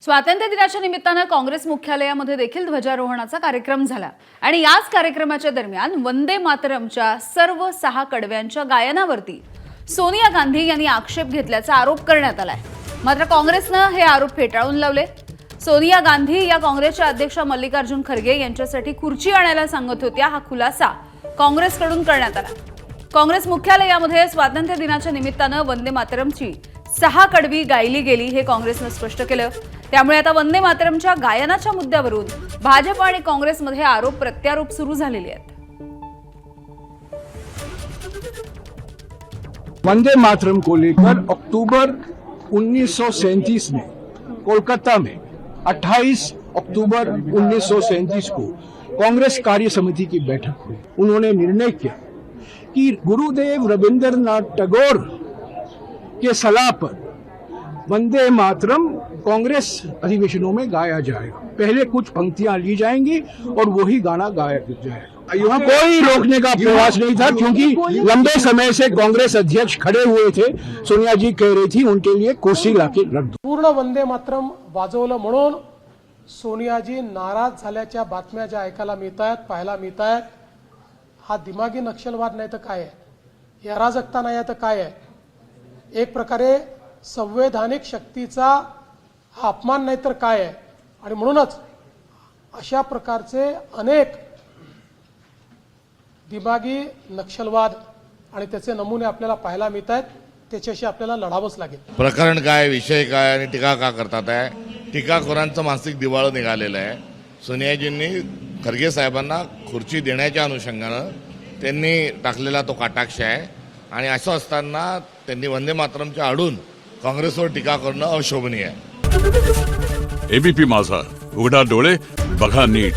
स्वातंत्र्य दिनाच्या निमित्तानं काँग्रेस मुख्यालयामध्ये देखील ध्वजारोहणाचा कार्यक्रम झाला आणि याच कार्यक्रमाच्या दरम्यान वंदे मातरमच्या सर्व 6 कडव्यांच्या गायनावरती सोनिया गांधी यांनी आक्षेप घेतल्याचा आरोप करण्यात आलाय। मात्र काँग्रेसनं हे आरोप फेटाळून लावले। सोनिया गांधी या काँग्रेसच्या अध्यक्ष मल्लिकार्जुन खरगे यांच्यासाठी खुर्ची आणायला सांगत होत्या, हा खुलासा काँग्रेसकडून करण्यात आला। काँग्रेस मुख्यालयामध्ये स्वातंत्र्य दिनाच्या निमित्तानं वंदे मातरमची 6 कडवी गायली गेली हे काँग्रेसनं स्पष्ट केलं। त्यामुळे आता वंदे मातरमच्या गायनाच्या मुद्द्यावरून भाजप आणि काँग्रेसमध्ये आरोप प्रत्यारोप सुरू झालेले आहेत। वंदे मातरम को लेकर अक्टूबर 1937 में कोलकाता में 28 अक्टूबर 1937 को कांग्रेस कार्य समिति की बैठक हुई। उन्होंने निर्णय किया कि गुरुदेव रविंद्रनाथ टैगोर के सलाह पर वंदे मातरम कांग्रेस अधिवेशनों में गाया जाएगा। पहले कुछ पंक्तियां ली जाएंगी और वही गाना गाया जाएगा। यहाँ कोई रोकने का प्रयास नहीं था, क्योंकि लंबे समय से कांग्रेस अध्यक्ष खड़े हुए थे। सोनिया जी कह रही थी उनके लिए कुर्सी लाके रख दो। पूर्ण वंदे मातरम वाजवलं म्हणून सोनियाजी नाराज झाल्याच्या बातम्या ज्या ऐकायला मिळतात, पाहायला मिळतात, हा दिमागी नक्षलवाद नाही तर काय आहे, ही अराजकता नाही तर काय आहे, एक प्रकारे संवैधानिक शक्तीचा हा अपमान नाही तर काय आहे। आणि म्हणूनच अशा प्रकारचे अनेक दिमागी नक्षलवाद आणि त्याचे नमुने आपल्याला पाहायला मिळतात, त्याच्याशी आपल्याला लढावंच लागेल। प्रकरण काय, विषय काय आणि टीका का करतात आहे, टीकाखोरांचं मानसिक दिवाळं निघालेलं आहे। सोनियाजींनी खरगे साहेबांना खुर्ची देण्याच्या अनुषंगानं त्यांनी टाकलेला तो कटाक्ष आहे आणि असं असताना त्यांनी वंदे मातरमच्या आडून काँग्रेसवर टीका करणं अशोभनीय आहे। एबीपी माझा, उघडा डोळे बघा नीट।